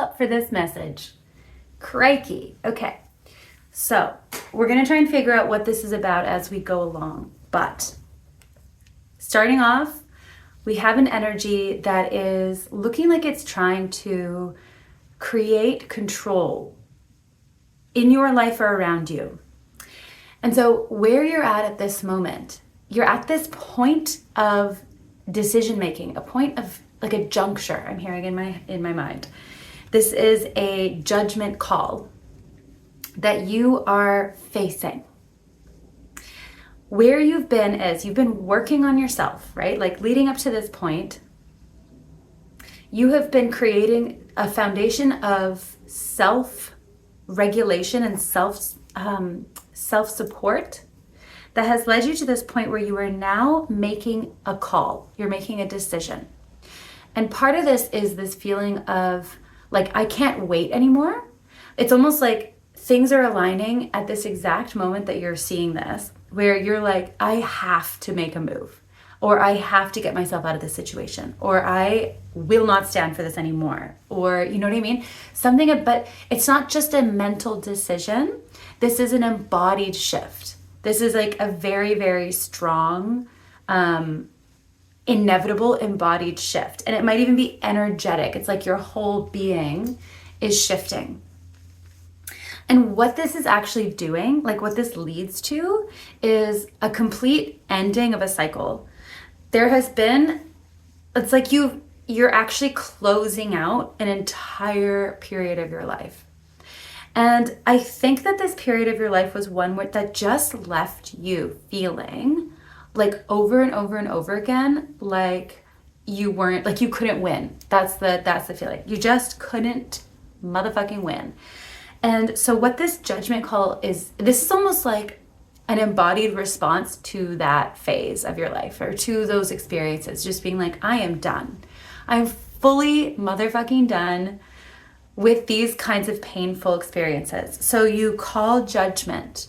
up for this message. Crikey. Okay. So we're going to try and figure out what this is about as we go along. But starting off, we have an energy that is looking like it's trying to create control in your life or around you. And so where you're at this moment, you're at this point of decision making, a point of like a juncture, I'm hearing in my mind. This is a judgment call that you are facing. Where you've been is you've been working on yourself, right? Like leading up to this point, you have been creating a foundation of self-regulation and self-support that has led you to this point where you are now making a call. You're making a decision. And part of this is this feeling of like, I can't wait anymore. It's almost like things are aligning at this exact moment that you're seeing this, where you're like, I have to make a move, or I have to get myself out of this situation, or I will not stand for this anymore, or you know what I mean? But it's not just a mental decision. This is an embodied shift. This is like a very, very strong, inevitable embodied shift. And it might even be energetic. It's like your whole being is shifting. And what this is actually doing, like what this leads to, is a complete ending of a cycle. There has been, it's like you're actually closing out an entire period of your life. And I think that this period of your life was one that just left you feeling like over and over and over again, like you couldn't win. That's the feeling. You just couldn't motherfucking win. And so what this judgment call is, this is almost like an embodied response to that phase of your life or to those experiences, just being like, I am done. I'm fully motherfucking done with these kinds of painful experiences. So you call judgment,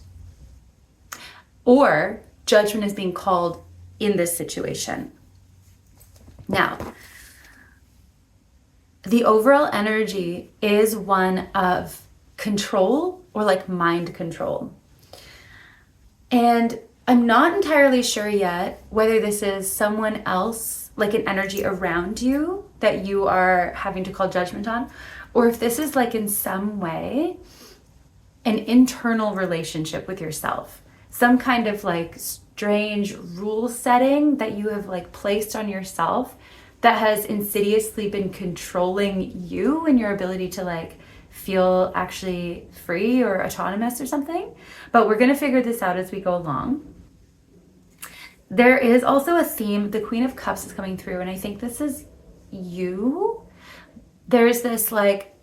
or judgment is being called in this situation. Now, the overall energy is one of control, or like mind control. And I'm not entirely sure yet whether this is someone else, like an energy around you that you are having to call judgment on, or if this is like in some way an internal relationship with yourself, some kind of like strange rule setting that you have like placed on yourself that has insidiously been controlling you and your ability to like feel actually free or autonomous or something. But we're going to figure this out as we go along. There is also a theme. The Queen of Cups is coming through, and I think this is you. There's this like,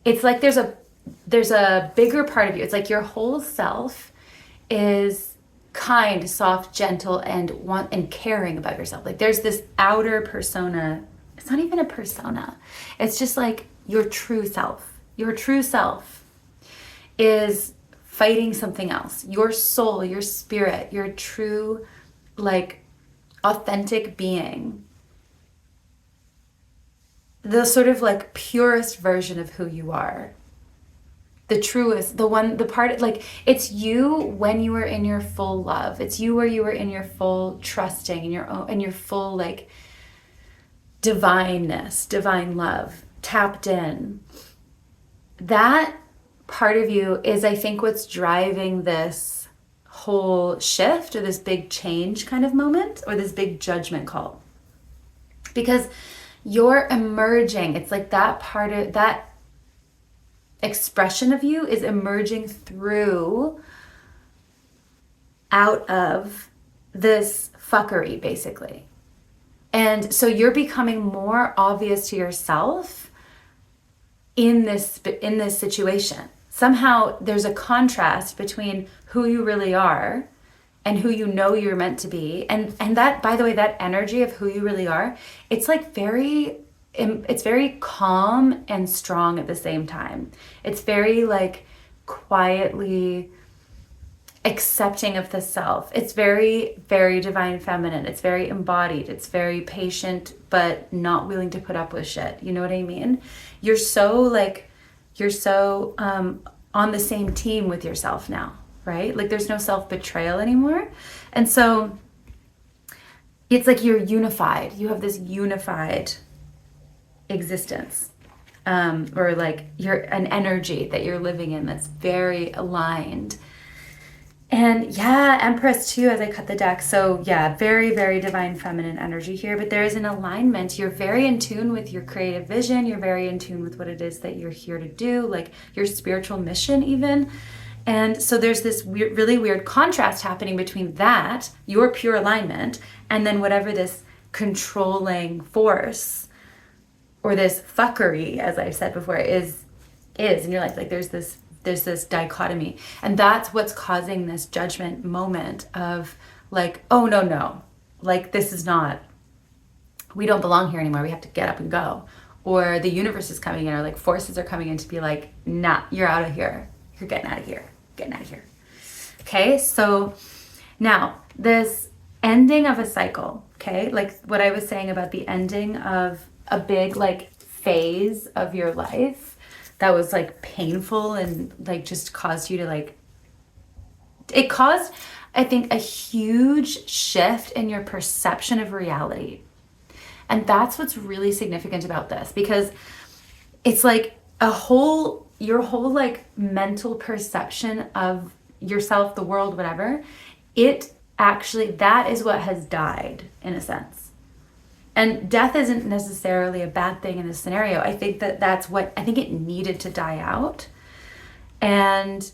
it's like there's a bigger part of you. It's like your whole self is kind, soft, gentle, and caring about yourself. Like there's this outer persona. It's not even a persona. It's just like your true self. Your true self is fighting something else. Your soul, your spirit, your true, like, authentic being. The sort of like purest version of who you are. The truest, the part, like, it's you when you are in your full love. It's you where you are in your full trusting, in your full, like, divineness, divine love, tapped in. That part of you is, I think, what's driving this whole shift or this big change kind of moment or this big judgment call. Because you're emerging. It's like that part of that expression of you is emerging out of this fuckery, basically. And so you're becoming more obvious to yourself in this situation. Somehow there's a contrast between who you really are and who you know you're meant to be. And that, by the way, that energy of who you really are, it's like it's very calm and strong at the same time. It's very like quietly accepting of the self. It's very, very divine feminine. It's very embodied. It's very patient, but not willing to put up with shit. You know what I mean? You're so on the same team with yourself now, right? Like there's no self-betrayal anymore. And so it's like you're unified. You have this unified existence, or like you're an energy that you're living in that's very aligned. And yeah, Empress too, as I cut the deck. So yeah, very, very divine feminine energy here, but there is an alignment. You're very in tune with your creative vision. You're very in tune with what it is that you're here to do, like your spiritual mission even. And so there's this weird, really weird contrast happening between that, your pure alignment, and then whatever this controlling force or this fuckery, as I've said before, is in your life. Like there's this dichotomy, and that's what's causing this judgment moment of like, oh no, like this is not, we don't belong here anymore, we have to get up and go. Or the universe is coming in, or like forces are coming in to be like, nah, you're out of here, you're getting out of here. Okay, so now this ending of a cycle, okay, like what I was saying about the ending of a big like phase of your life that was like painful and like just caused you to like, it caused, I think, a huge shift in your perception of reality. And that's what's really significant about this, because it's like your whole like mental perception of yourself, the world, whatever, it actually, that is what has died in a sense. And death isn't necessarily a bad thing in this scenario. I think that's what, I think it needed to die out. And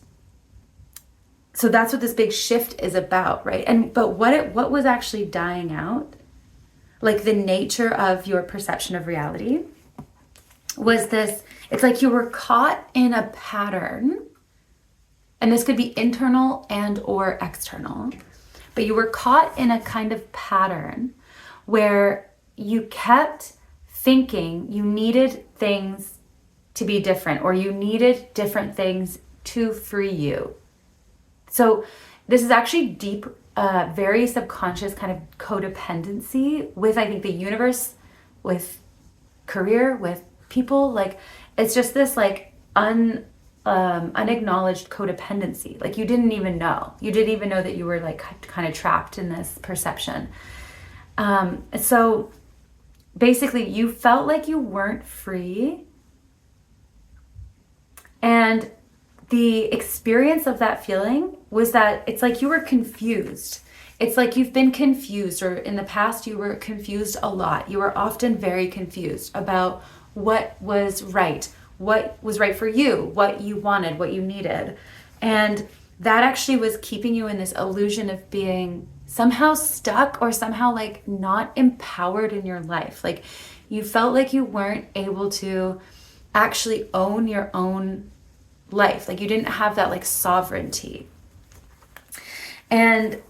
so that's what this big shift is about, right? But what was actually dying out, like the nature of your perception of reality, was this, it's like you were caught in a pattern, and this could be internal and or external, but you were caught in a kind of pattern where you kept thinking you needed things to be different, or you needed different things to free you. So this is actually deep, very subconscious kind of codependency with, I think, the universe, with career, with people. Like it's just this like unacknowledged codependency. Like you didn't even know that you were like kind of trapped in this perception. So basically you felt like you weren't free, and the experience of that feeling was that it's like you were confused. It's like you've been confused, or in the past you were confused a lot. You were often very confused about what was right for you, what you wanted, what you needed. And that actually was keeping you in this illusion of being somehow stuck, or somehow like not empowered in your life. Like you felt like you weren't able to actually own your own life. Like you didn't have that like sovereignty. And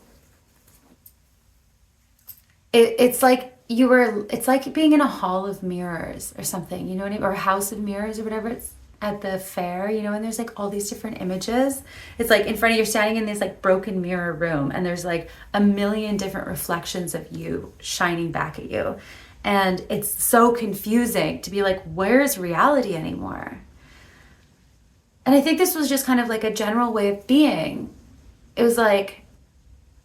it's like it's like being in a hall of mirrors or something, you know what I mean? Or a house of mirrors or whatever, it's at the fair, you know, and there's like all these different images. It's like in front of you, standing in this like broken mirror room, and there's like a million different reflections of you shining back at you. And it's so confusing to be like, where's reality anymore? And I think this was just kind of like a general way of being. It was like,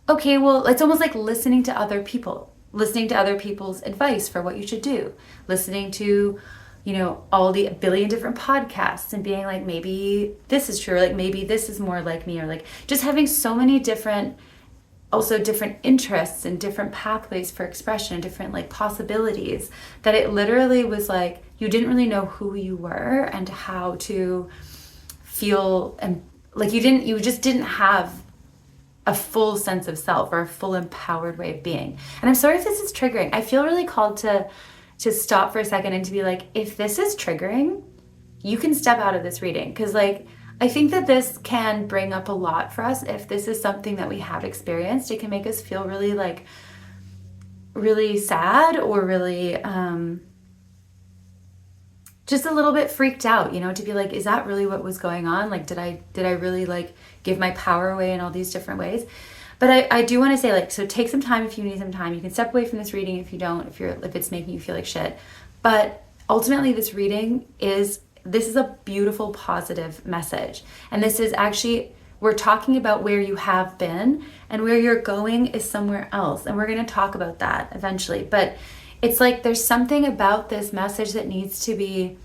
okay, well, it's almost like listening to other people, listening to other people's advice for what you should do, listening to, you know, all the billion different podcasts and being like, maybe this is true, or like maybe this is more like me, or like just having so many different interests and different pathways for expression and different like possibilities, that it literally was like you didn't really know who you were and how to feel, and like you just didn't have a full sense of self, or a full empowered way of being. And I'm sorry if this is triggering. I feel really called to stop for a second and to be like, if this is triggering, you can step out of this reading, because like I think that this can bring up a lot for us. If this is something that we have experienced, it can make us feel really like really sad, or really just a little bit freaked out, to be like, is that really what was going on? Like, did I really like give my power away in all these different ways? But I do want to say, like, so take some time if you need some time. You can step away from this reading if you don't, if it's making you feel like shit. But ultimately, this is a beautiful, positive message. And this is actually, we're talking about where you have been, and where you're going is somewhere else. And we're going to talk about that eventually. But it's like there's something about this message that we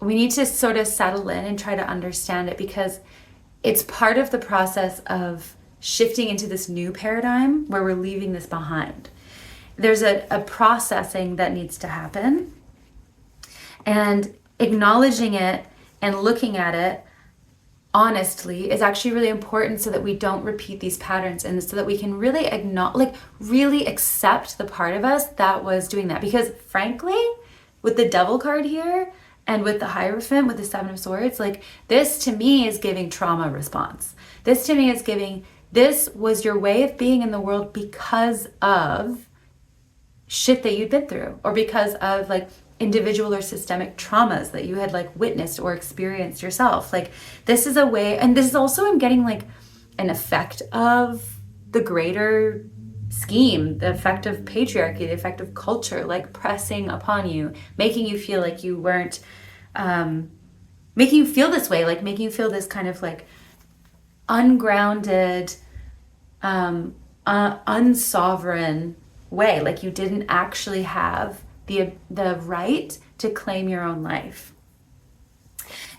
need to sort of settle in and try to understand it, because it's part of the process of shifting into this new paradigm where we're leaving this behind. There's a processing that needs to happen, and acknowledging it and looking at it honestly is actually really important, so that we don't repeat these patterns, and so that we can really really accept the part of us that was doing that. Because frankly, with the Devil card here and with the Hierophant, with the Seven of Swords, like, this to me is giving trauma response. This to me is giving, this was your way of being in the world because of shit that you'd been through, or because of like individual or systemic traumas that you had like witnessed or experienced yourself. Like, this is a way, and this is also, I'm getting like an effect of the greater scheme, the effect of patriarchy, the effect of culture, like pressing upon you, making you feel like you weren't, making you feel this way, like making you feel this kind of like ungrounded, unsovereign way, like you didn't actually have the right to claim your own life.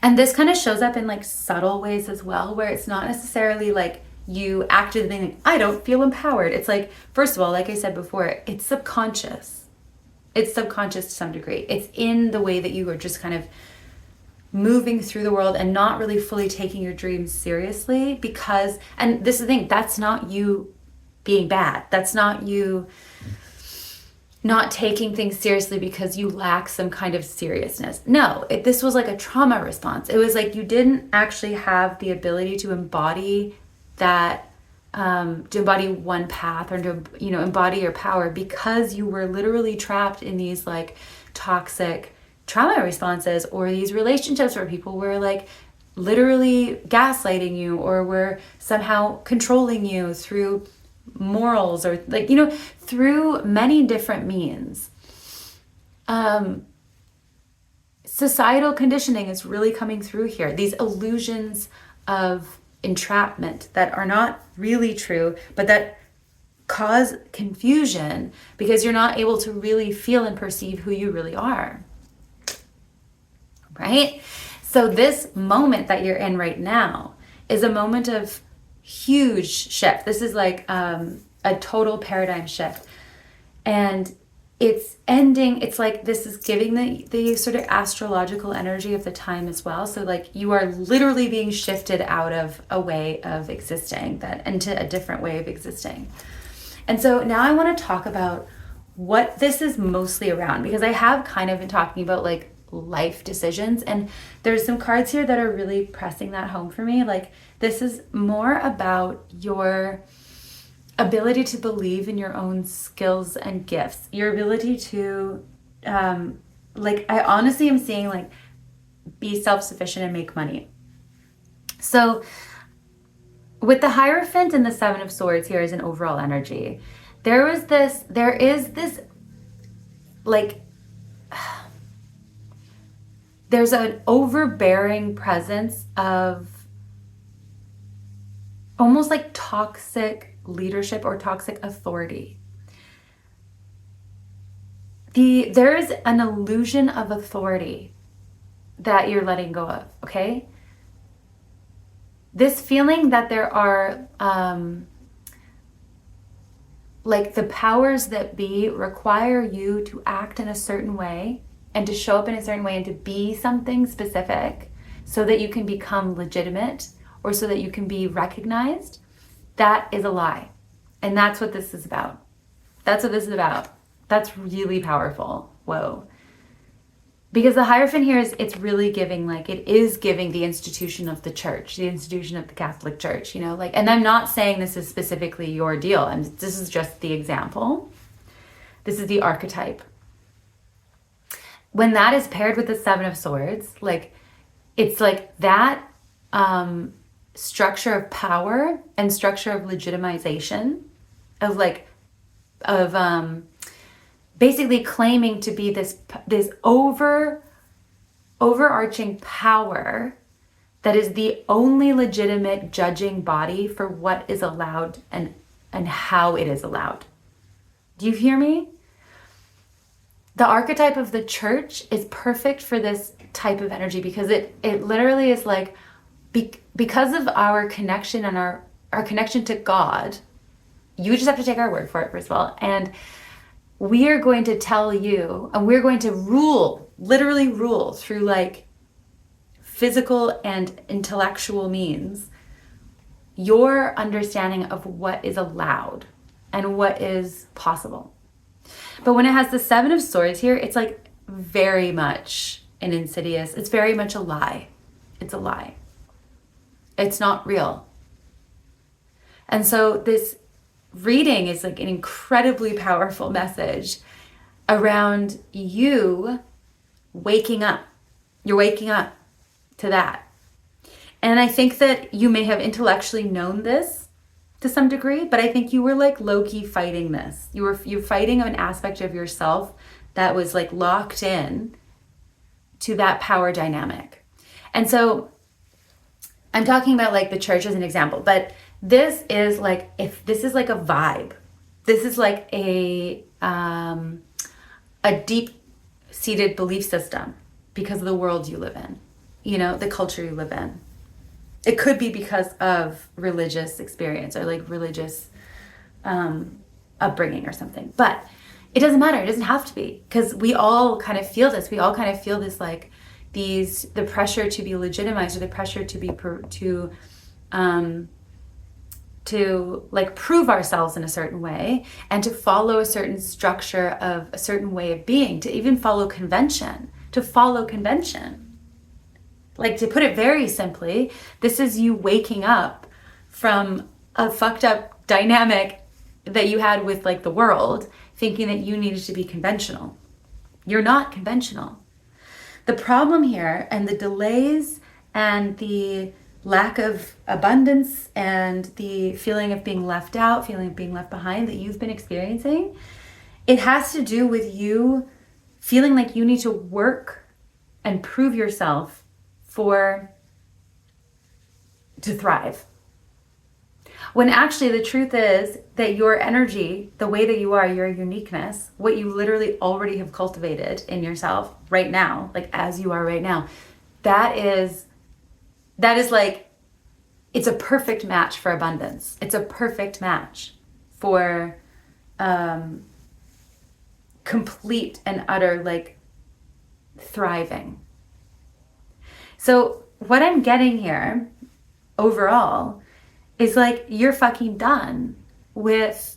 And this kind of shows up in like subtle ways as well, where it's not necessarily like you acted thinking, I don't feel empowered. It's like, first of all, like I said before, it's subconscious. It's subconscious to some degree. It's in the way that you are just kind of moving through the world and not really fully taking your dreams seriously, because, and this is the thing, that's not you being bad. That's not you not taking things seriously because you lack some kind of seriousness. No, this was like a trauma response. It was like you didn't actually have the ability to embody that, to embody one path, or to, embody your power, because you were literally trapped in these like toxic trauma responses, or these relationships where people were like literally gaslighting you, or were somehow controlling you through morals, or like, through many different means. Societal conditioning is really coming through here. These illusions of entrapment that are not really true, but that cause confusion because you're not able to really feel and perceive who you really are. Right? So this moment that you're in right now is a moment of huge shift. This is like a total paradigm shift. And it's ending, it's like this is giving the sort of astrological energy of the time as well. So like you are literally being shifted out of a way of existing into a different way of existing. And so now I want to talk about what this is mostly around, because I have kind of been talking about like life decisions, and there's some cards here that are really pressing that home for me. Like, this is more about your ability to believe in your own skills and gifts, your ability to like, I honestly am seeing like be self-sufficient and make money. So with the Hierophant and the Seven of Swords here as an overall energy, there is this like, there's an overbearing presence of almost like toxic leadership or toxic authority. There is an illusion of authority that you're letting go of, okay? This feeling that there are like the powers that be require you to act in a certain way and to show up in a certain way and to be something specific so that you can become legitimate or so that you can be recognized, that is a lie. And that's what this is about. That's what this is about. That's really powerful. Whoa. Because the Hierophant here it's really giving, like, it is giving the institution of the church, the institution of the Catholic Church, like, and I'm not saying this is specifically your deal. This is just the example. This is the archetype. when that is paired with the Seven of Swords, like it's like that structure of power and structure of legitimization of like of basically claiming to be this overarching power that is the only legitimate judging body for what is allowed and how it is allowed. Do you hear me? The archetype of the church is perfect for this type of energy because it literally is like, because of our connection and our connection to God, you just have to take our word for it, first of all. And we are going to tell you, and we're going to rule, literally rule through like physical and intellectual means, your understanding of what is allowed and what is possible. But when it has the Seven of Swords here, it's like very much an insidious, it's very much a lie. It's a lie. It's not real. And so this reading is like an incredibly powerful message around you waking up. You're waking up to that. And I think that you may have intellectually known this to some degree, but I think you were like low-key fighting this. You're fighting an aspect of yourself that was like locked in to that power dynamic. And so I'm talking about like the church as an example, but this is like, if this is like a vibe, this is like a deep-seated belief system because of the world you live in, you know, the culture you live in. It could be because of religious experience or like religious upbringing or something, but it doesn't matter. It doesn't have to be, because we all kind of feel this. We all kind of feel this, like the pressure to be legitimized, or the pressure to like prove ourselves in a certain way and to follow a certain structure of a certain way of being, to even follow convention, Like, to put it very simply, this is you waking up from a fucked up dynamic that you had with like the world, thinking that you needed to be conventional. You're not conventional. The problem here, and the delays and the lack of abundance and the feeling of being left out, feeling of being left behind that you've been experiencing, it has to do with you feeling like you need to work and prove yourself to thrive. When actually the truth is that your energy, the way that you are, your uniqueness, what you literally already have cultivated in yourself right now, like as you are right now, that is like, it's a perfect match for abundance. It's a perfect match for complete and utter like thriving. So what I'm getting here overall is like, you're fucking done with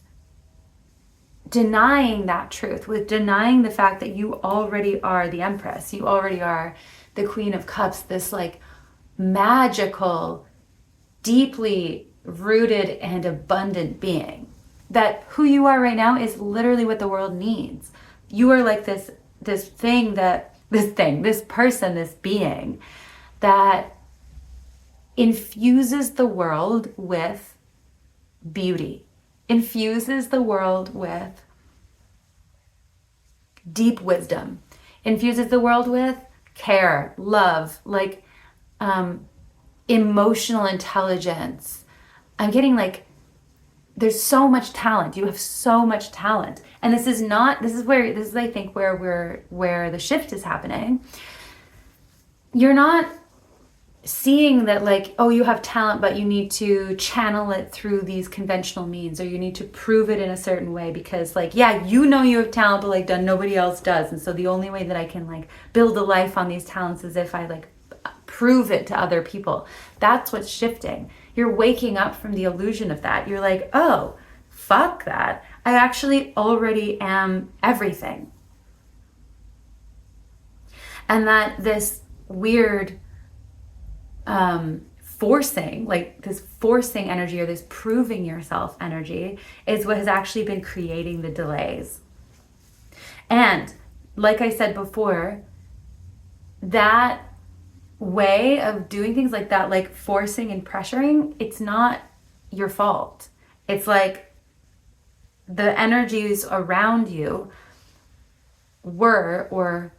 denying that truth, with denying the fact that you already are the Empress. You already are the Queen of Cups, this like magical, deeply rooted and abundant being. That who you are right now is literally what the world needs. You are like this being that infuses the world with beauty, infuses the world with deep wisdom, infuses the world with care, love, like emotional intelligence. I'm getting like, there's so much talent. You have so much talent. And this is I think where the shift is happening. You're not seeing that like, oh, you have talent, but you need to channel it through these conventional means, or you need to prove it in a certain way because like, yeah, you know you have talent, but like nobody else does. And so the only way that I can like build a life on these talents is if I like prove it to other people. That's what's shifting. You're waking up from the illusion of that. You're like, oh, fuck that. I actually already am everything. And that this weird forcing energy, or this proving yourself energy, is what has actually been creating the delays. And like I said before, that way of doing things like that, like forcing and pressuring, it's not your fault. It's like the energies around you were or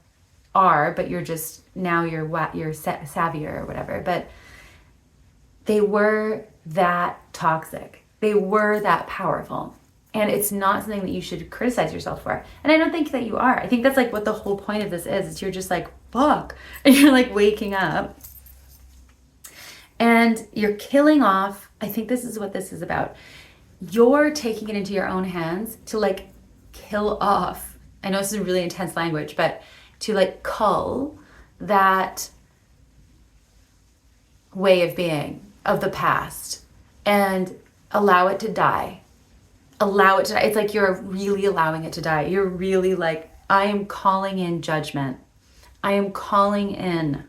are, but you're just now you're savvier or whatever, but they were that toxic. They were that powerful. And it's not something that you should criticize yourself for. And I don't think that you are. I think that's like what the whole point of this is you're just like, fuck. And you're like waking up. And you're killing off. I think this is what this is about. You're taking it into your own hands to like kill off. I know this is really intense language, but to like cull that way of being of the past and allow it to die. Allow it to die. It's like you're really allowing it to die. You're really like, I am calling in judgment. I am calling in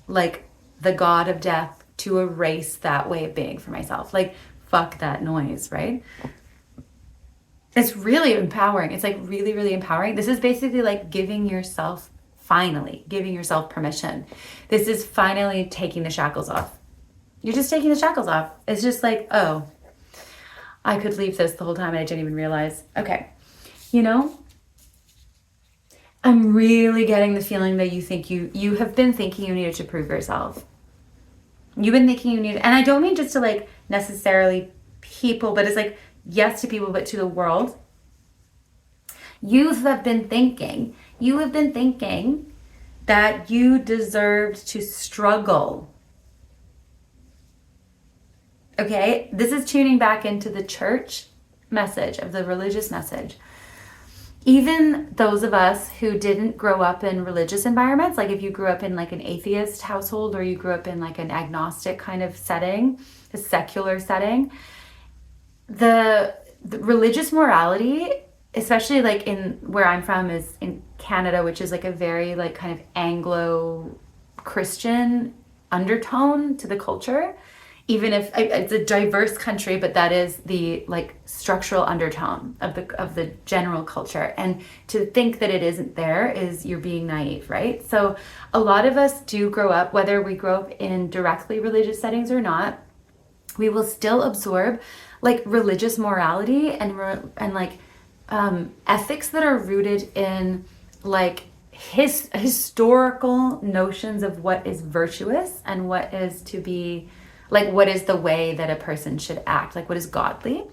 like the god of death to erase that way of being for myself. Like, fuck that noise, right? It's really empowering. It's like really, really empowering. This is basically like giving yourself permission. This is finally taking the shackles off. You're just taking the shackles off. It's just like, oh, I could leave this the whole time and I didn't even realize. Okay. You know, I'm really getting the feeling that you think you have been thinking you needed to prove yourself. You've been thinking you needed, and I don't mean just to like necessarily people, but it's like, yes to people, but to the world. You have been thinking that you deserved to struggle. Okay, this is tuning back into the church message, of the religious message. Even those of us who didn't grow up in religious environments, like if you grew up in like an atheist household or you grew up in like an agnostic kind of setting, a secular setting, the religious morality, especially like in where I'm from is in Canada, which is like a very like kind of Anglo-Christian undertone to the culture. Even if it's a diverse country, but that is the like structural undertone of the general culture. And to think that it isn't there is you're being naive, right? So a lot of us do grow up, whether we grow up in directly religious settings or not, we will still absorb like religious morality and like ethics that are rooted in like historical notions of what is virtuous and what is to be like, what is the way that a person should act, like what is godly.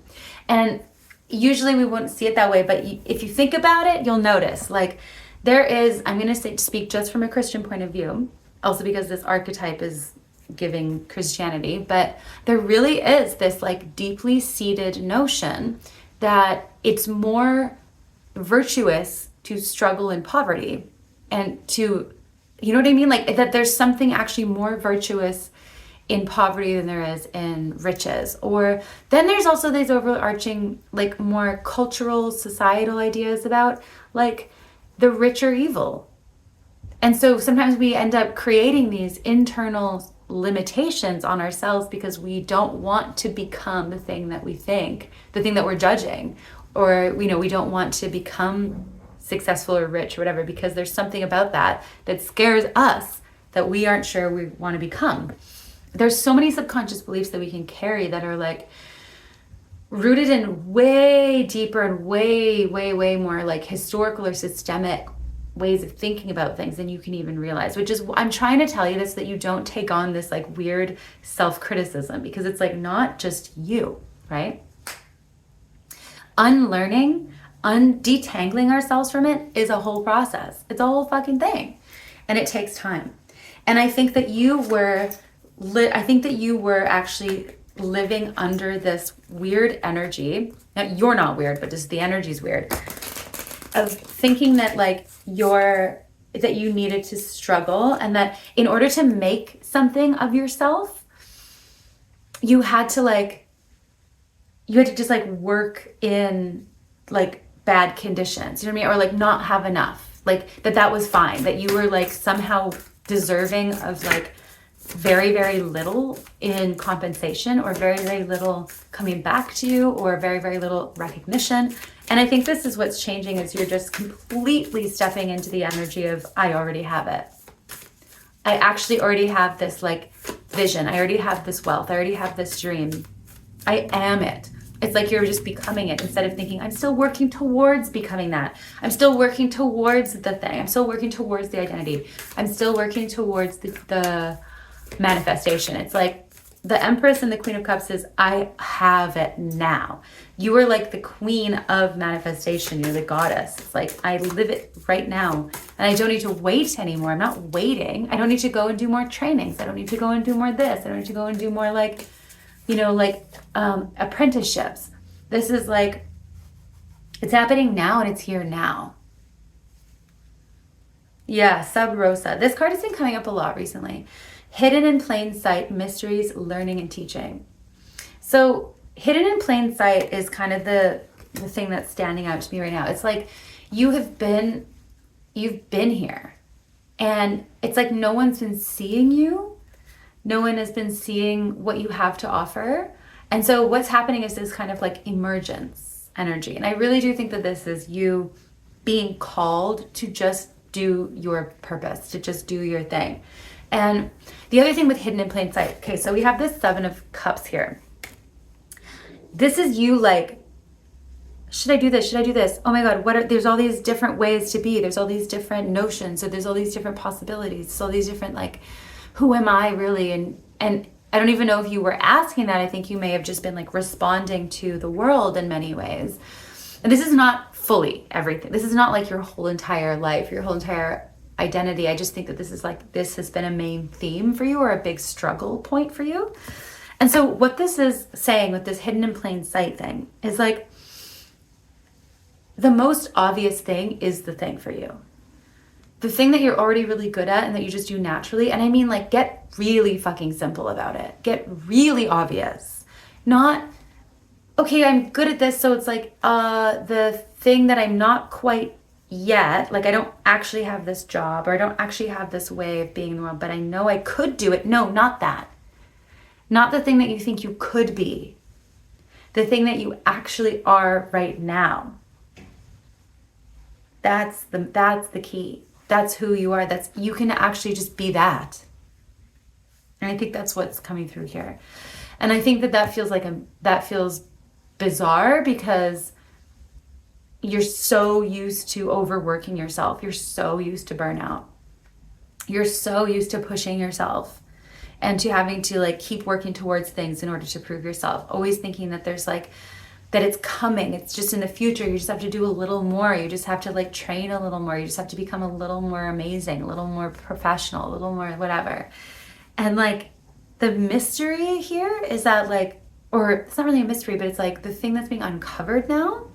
And usually we wouldn't see it that way, but if you think about it, you'll notice like there is, I'm going to speak just from a Christian point of view, also because this archetype is giving Christianity, but there really is this like deeply seated notion that it's more virtuous to struggle in poverty and to, you know what I mean? Like that there's something actually more virtuous in poverty than there is in riches. Or then there's also these overarching like more cultural societal ideas about like the rich are evil. And so sometimes we end up creating these internal limitations on ourselves because we don't want to become the thing that we think, the thing that we're judging, or you know, we don't want to become successful or rich or whatever, because there's something about that scares us that we aren't sure we want to become. There's so many subconscious beliefs that we can carry that are like rooted in way deeper and way more like historical or systemic ways of thinking about things than you can even realize, which is, I'm trying to tell you this, that you don't take on this like weird self-criticism, because it's like not just you, right? Unlearning, detangling ourselves from it is a whole process. It's a whole fucking thing. And it takes time. And I think that you were actually living under this weird energy. Now, you're not weird, but just the energy's weird. Of thinking that like that you needed to struggle, and that in order to make something of yourself, you had to just like work in like bad conditions, you know what I mean? Or like not have enough, like that was fine, that you were like somehow deserving of like very, very little in compensation, or very, very little coming back to you, or very, very little recognition. And I think this is what's changing, is you're just completely stepping into the energy of, I already have it. I actually already have this like vision. I already have this wealth. I already have this dream. I am it. It's like you're just becoming it, instead of thinking, I'm still working towards becoming that. I'm still working towards the thing. I'm still working towards the identity. I'm still working towards the manifestation. It's like the Empress and the Queen of Cups is, I have it now. You are like the queen of manifestation. You're the goddess. It's like, I live it right now, and I don't need to wait anymore. I'm not waiting. I don't need to go and do more trainings. I don't need to go and do more this. I don't need to go and do more like, apprenticeships. This is like, it's happening now, and it's here now. Yeah, Sub Rosa. This card has been coming up a lot recently. Hidden in plain sight, mysteries, learning, and teaching. So hidden in plain sight is kind of the thing that's standing out to me right now. It's like you've been here, and it's like no one's been seeing you. No one has been seeing what you have to offer. And so what's happening is this kind of like emergence energy. And I really do think that this is you being called to just do your purpose, to just do your thing. And the other thing with hidden in plain sight, okay, so we have this 7 of Cups here. This is you like, should I do this? Should I do this? Oh my God, there's all these different ways to be. There's all these different notions. So there's all these different possibilities. So all these different like, who am I really? And I don't even know if you were asking that. I think you may have just been like responding to the world in many ways. And this is not fully everything. This is not like your whole entire life, your whole entire identity. I just think that this has been a main theme for you, or a big struggle point for you. And so what this is saying with this hidden in plain sight thing is like, the most obvious thing is the thing for you. The thing that you're already really good at and that you just do naturally. And I mean, like, get really fucking simple about it. Get really obvious. Not, okay, I'm good at this. So it's like the thing that I'm not quite yet, like I don't actually have this job, or I don't actually have this way of being in the world, but I know I could do it. No, not that. Not the thing that you think you could be. The thing that you actually are right now. That's the key. That's who you are. You can actually just be that. And I think that's what's coming through here. And I think that feels bizarre, because you're so used to overworking yourself. You're so used to burnout. You're so used to pushing yourself and to having to like keep working towards things in order to prove yourself. Always thinking that there's like, that it's coming. It's just in the future. You just have to do a little more. You just have to like train a little more. You just have to become a little more amazing, a little more professional, a little more whatever. And like the mystery here is that like, or it's not really a mystery, but it's like the thing that's being uncovered now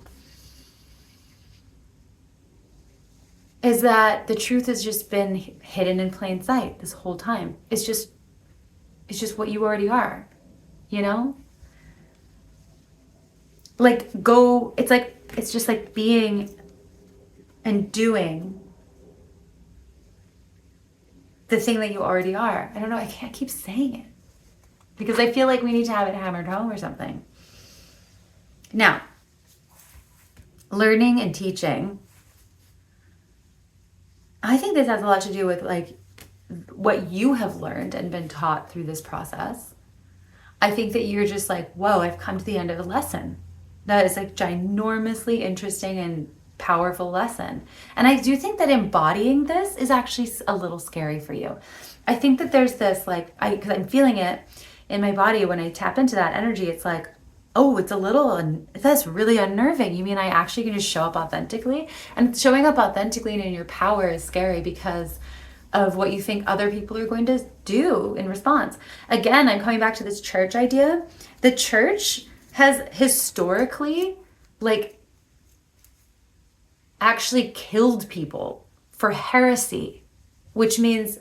is that the truth has just been hidden in plain sight this whole time. It's just what you already are, you know? Like it's just like being and doing the thing that you already are. I don't know, I can't keep saying it because I feel like we need to have it hammered home or something. Now, learning and teaching, I think this has a lot to do with like what you have learned and been taught through this process. I think that you're just like, whoa, I've come to the end of a lesson. That is like ginormously interesting and powerful lesson. And I do think that embodying this is actually a little scary for you. I think that there's this like, because I'm feeling it in my body when I tap into that energy, it's like, oh, that's really unnerving. You mean I actually can just show up authentically? And showing up authentically and in your power is scary because of what you think other people are going to do in response. Again, I'm coming back to this church idea. The church has historically like actually killed people for heresy, which means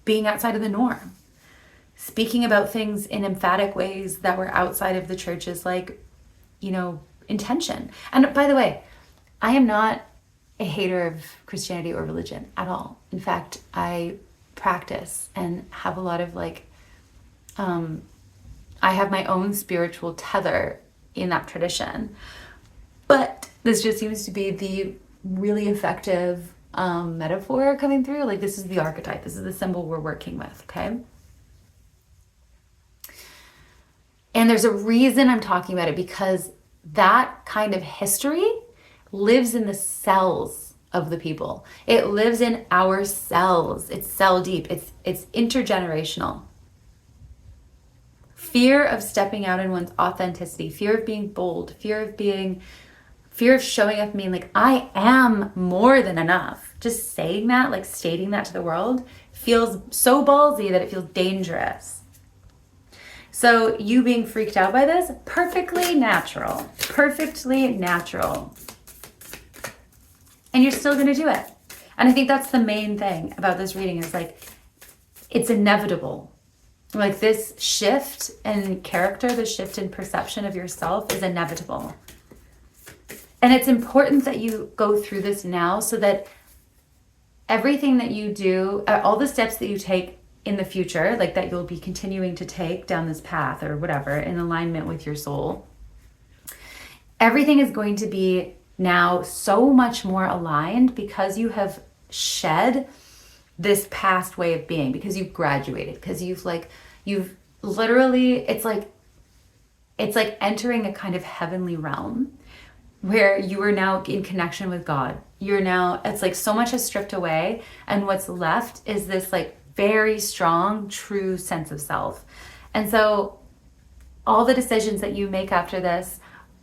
being outside of the norm, speaking about things in emphatic ways that were outside of the church's like, intention. And by the way, I am not a hater of Christianity or religion at all. In fact, I practice and have a lot of like, I have my own spiritual tether in that tradition. But this just seems to be the really effective metaphor coming through. Like, this is the archetype. This is the symbol we're working with, okay? And there's a reason I'm talking about it, because that kind of history lives in the cells of the people. It lives in our cells. It's cell deep. It's intergenerational. Fear of stepping out in one's authenticity, fear of being bold, fear of showing up, being like, I am more than enough. Just saying that, like stating that to the world, feels so ballsy that it feels dangerous. So you being freaked out by this, perfectly natural, perfectly natural. And you're still going to do it. And I think that's the main thing about this reading, is like, it's inevitable. Like, this shift in character, the shift in perception of yourself is inevitable. And it's important that you go through this now, so that everything that you do, all the steps that you take in the future, like that you'll be continuing to take down this path or whatever, in alignment with your soul, everything is going to be now so much more aligned, because you have shed this past way of being, because you've graduated, because you've literally, it's like entering a kind of heavenly realm where you are now in connection with God. It's like so much has stripped away, and what's left is this like very strong, true sense of self. And so all the decisions that you make after this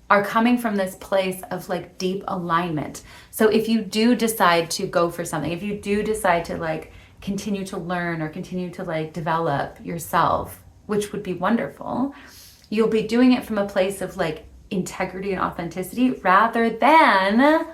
are coming from this place of like deep alignment. So if you do decide to go for something, if you do decide to like continue to learn or continue to like develop yourself, which would be wonderful, you'll be doing it from a place of like integrity and authenticity, rather than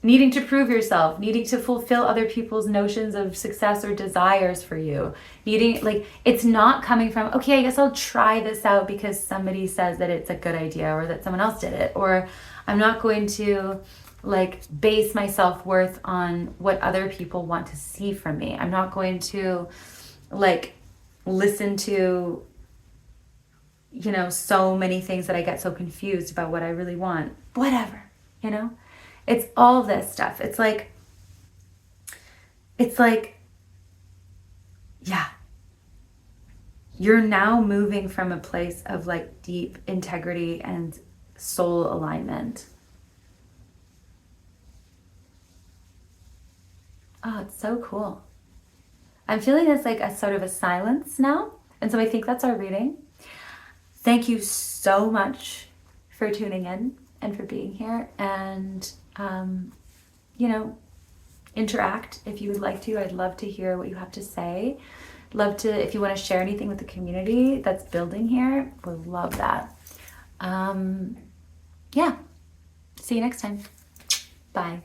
needing to prove yourself, needing to fulfill other people's notions of success or desires for you. It's not coming from, okay, I guess I'll try this out because somebody says that it's a good idea, or that someone else did it, or I'm not going to like base my self-worth on what other people want to see from me. I'm not going to like listen to, so many things that I get so confused about what I really want. Whatever, It's all this stuff. It's like, yeah. You're now moving from a place of like deep integrity and soul alignment. Oh, it's so cool. I'm feeling this like a sort of a silence now. And so I think that's our reading. Thank you so much for tuning in and for being here. And, interact if you would like to. I'd love to hear what you have to say. If you want to share anything with the community that's building here, would love that. Yeah. See you next time. Bye.